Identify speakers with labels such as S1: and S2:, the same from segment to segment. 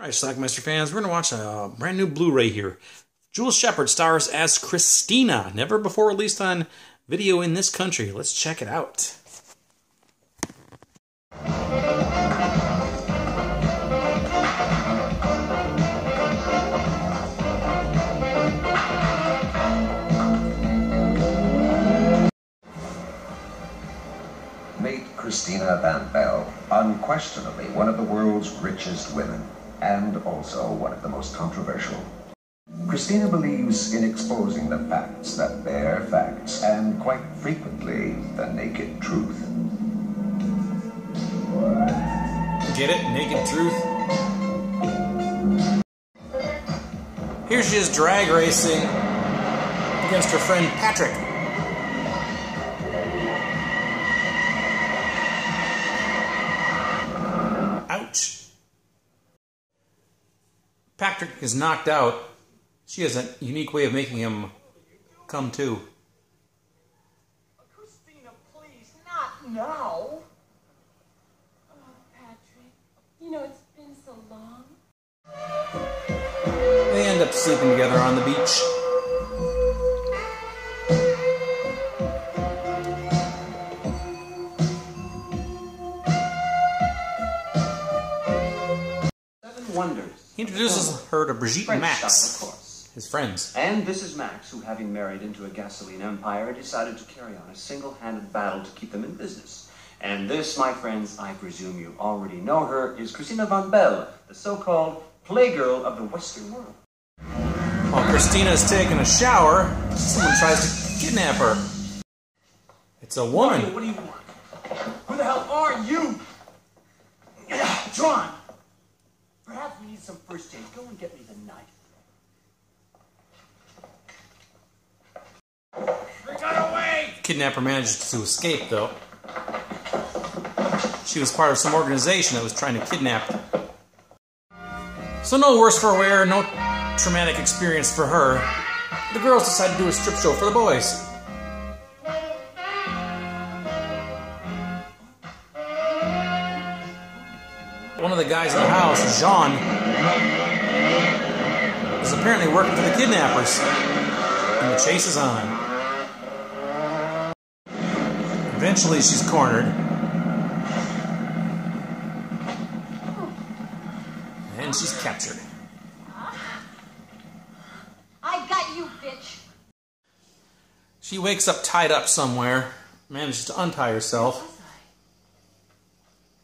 S1: Alright, Schlockmeister fans, we're going to watch a brand new Blu-ray here. Jules Shepard stars as Christina, never before released on video in this country. Let's check it out.
S2: Meet Christina Van Bell, unquestionably one of the world's richest women, and also one of the most controversial. Christina believes in exposing the facts that bear facts, and quite frequently, the naked truth.
S1: Get it? Naked truth? Here she is drag racing against her friend Patrick. Ouch. Patrick is knocked out. She has a unique way of making him come to.
S3: Christina, please, not now.
S4: Oh, Patrick, you know, it's been so long.
S1: They end up sleeping together on the beach.
S5: Wonders.
S1: He introduces her to Brigitte and
S5: French
S1: Max,
S5: style, of course.
S1: his friends.
S5: And this is Max, who, having married into a gasoline empire, decided to carry on a single-handed battle to keep them in business. And this, my friends, I presume you already know her, is Christina Van Bell, the so-called playgirl of the Western world.
S1: While Christina is taking a shower, someone tries to kidnap her. It's a woman.
S3: What do you want? Who the hell are you? John! Perhaps we need some first aid. Go and get me the knife. We got away!
S1: Kidnapper managed to escape, though. She was part of some organization that was trying to kidnap her. So no worse for wear, no traumatic experience for her. The girls decide to do a strip show for the boys. One of the guys in the house, Jean, is apparently working for the kidnappers. And the chase is on. Eventually she's cornered. And she's captured.
S4: I got you, bitch.
S1: She wakes up tied up somewhere, manages to untie herself,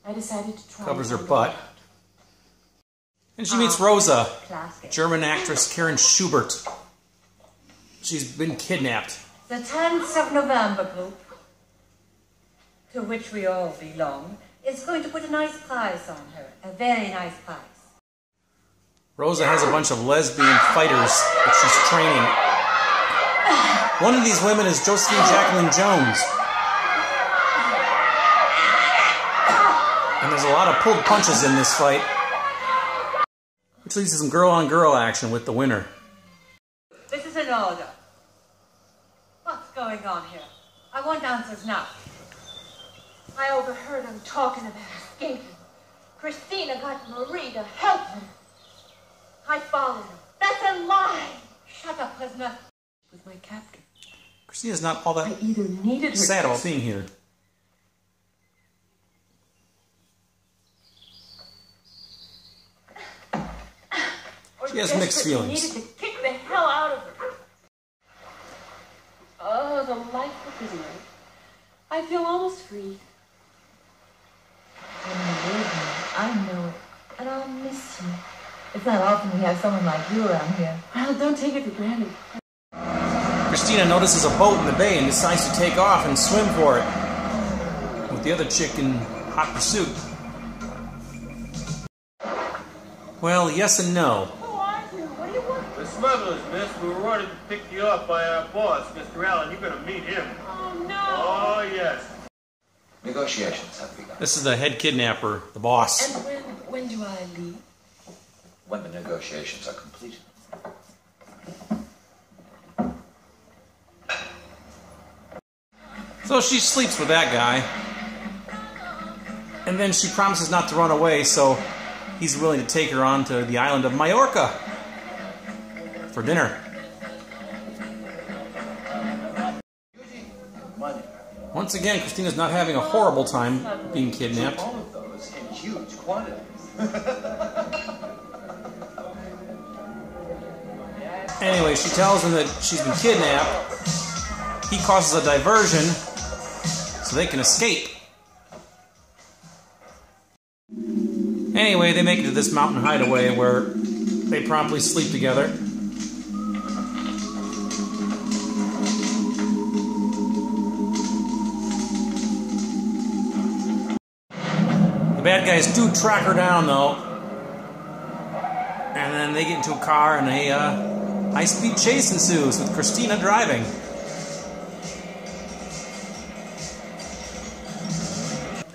S4: I decided to try.
S1: covers her butt, and she meets Rosa,
S4: Classic.
S1: German actress Karen Schubert. She's been kidnapped.
S6: The 10th of November group, to which we all belong, is going to put a nice prize on her. A very nice prize.
S1: Rosa has a bunch of lesbian fighters that she's training. One of these women is Josephine Jacqueline Jones. And there's a lot of pulled punches in this fight, which leads to some girl-on-girl action with the winner.
S6: This is an order. What's going on here? I want answers now.
S4: I overheard them talking about escaping. Christina got Marie to help them. I followed them.
S6: That's a lie! Shut up, prisoner.
S4: With my captor.
S1: Christina's not all
S4: I
S1: that
S4: either needed her
S1: sad about being here. She has mixed feelings.
S4: Needed to kick the hell out of her. Oh, the life of a prisoner. I feel almost free.
S6: I know it. And I'll miss you. It's not often we have someone like you around here.
S4: Well, don't take it for granted.
S1: Christina notices a boat in the bay and decides to take off and swim for it, with the other chick in hot pursuit. Well, yes and no.
S4: Who are you? What do you want?
S7: The smugglers, miss. We were ordered to pick you up by our boss, Mr. Allen. You're going to meet him.
S4: Oh, no.
S7: Oh, yes.
S2: Negotiations have begun.
S1: This is the head kidnapper, the boss.
S4: And when do I leave?
S2: When the negotiations are completed.
S1: So she sleeps with that guy. And then she promises not to run away, so he's willing to take her on to the island of Majorca for dinner. Once again, Christina's not having a horrible time being kidnapped.
S5: All of those in huge quantities.
S1: Anyway, she tells him that she's been kidnapped. He causes a diversion so they can escape. Anyway, they make it to this mountain hideaway where they promptly sleep together. The bad guys do track her down, though. And then they get into a car and a high-speed chase ensues with Christina driving.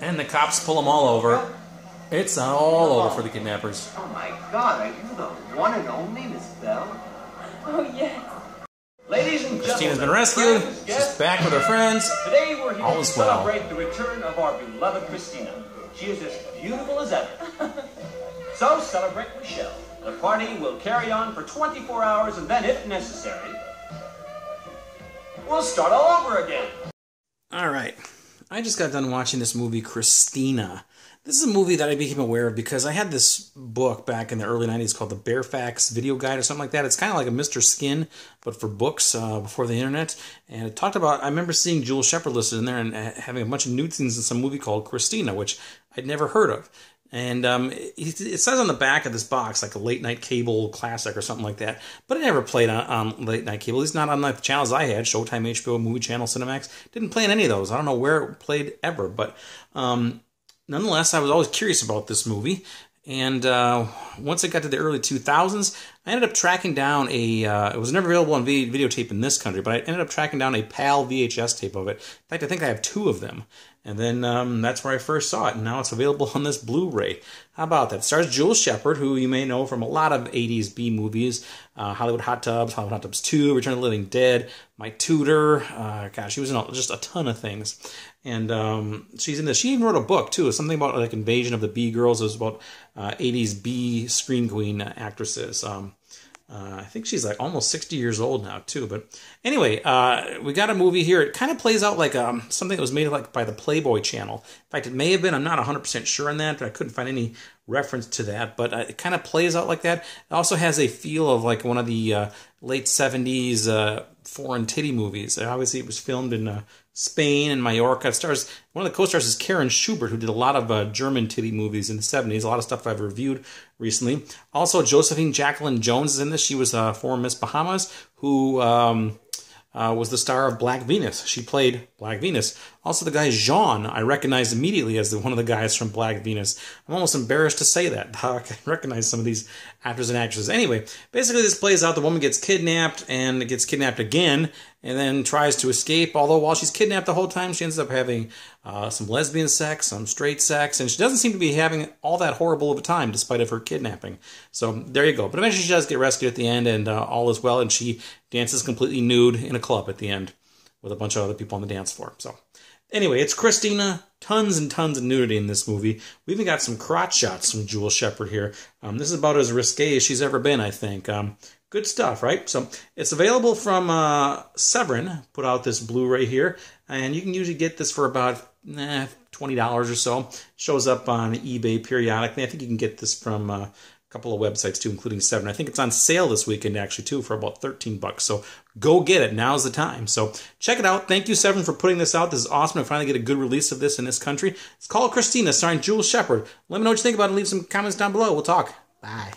S1: And the cops pull them all over. It's all over for the kidnappers.
S5: Oh my God, are you the one and only Miss Bell?
S4: Oh, yes.
S5: Ladies and gentlemen,
S1: Christina's been rescued. She's back with her friends.
S5: Today we're here
S1: All
S5: to
S1: is well.
S5: celebrate the return of our beloved Christina. She is as beautiful as ever. So celebrate Michelle. The party will carry on for 24 hours and then, if necessary, we'll start all over again.
S1: All right. I just got done watching this movie, Christina. This is a movie that I became aware of because I had this book back in the early 90s called the Barefax Video Guide or something like that. It's kind of like a Mr. Skin, but for books before the internet. And it talked about, I remember seeing Jewel Shepard listed in there and having a bunch of nude scenes in some movie called Christina, which I'd never heard of. And it says on the back of this box, like a late-night cable classic or something like that. But it never played on late-night cable, at least not on like the channels I had, Showtime, HBO, Movie Channel, Cinemax. Didn't play on any of those. I don't know where it played ever. But nonetheless, I was always curious about this movie. And once it got to the early 2000s, I ended up tracking down it was never available on videotape in this country, but I ended up tracking down a PAL VHS tape of it. In fact, I think I have 2 of them. And then that's where I first saw it, and now it's available on this Blu-ray. How about that? It stars Jewel Shepard, who you may know from a lot of 80s B movies, Hollywood Hot Tubs, Hollywood Hot Tubs 2, Return of the Living Dead, My Tutor. Gosh, she was in just a ton of things. And she's in this. She even wrote a book, too, something about like Invasion of the Bee Girls. It was about 80s B screen queen actresses. I think she's like almost 60 years old now, too. But anyway, we got a movie here. It kind of plays out like something that was made like by the Playboy Channel. In fact, it may have been. I'm not 100% sure on that, but I couldn't find any reference to that. But it kind of plays out like that. It also has a feel of like one of the late 70s foreign titty movies. Obviously, it was filmed in Spain and Majorca. It stars, one of the co-stars is Karen Schubert, who did a lot of German titty movies in the 70s. A lot of stuff I've reviewed recently. Also, Josephine Jacqueline Jones is in this. She was former Miss Bahamas, who was the star of Black Venus. She played Black Venus. Also, the guy Jean, I recognized immediately as one of the guys from Black Venus. I'm almost embarrassed to say that. I recognize some of these actors and actresses. Anyway, basically this plays out. The woman gets kidnapped and gets kidnapped again and then tries to escape. Although while she's kidnapped the whole time, she ends up having some lesbian sex, some straight sex, and she doesn't seem to be having all that horrible of a time despite of her kidnapping. So there you go. But eventually she does get rescued at the end, and all is well, and she dances completely nude in a club at the end with a bunch of other people on the dance floor. So anyway, it's Christina. Tons and tons of nudity in this movie. We even got some crotch shots from Jewel Shepard here. This is about as risque as she's ever been, I think. Good stuff, right? So it's available from Severin, put out this Blu-ray here, and you can usually get this for about $20 or so. Shows up on eBay periodically. I think you can get this from a couple of websites too, including Severin. I think it's on sale this weekend actually too for about $13. So go get it. Now's the time. So check it out. Thank you, Severin, for putting this out. This is awesome to finally get a good release of this in this country. It's called Christina, starring Jewel Shepard. Let me know what you think about it and leave some comments down below. We'll talk. Bye.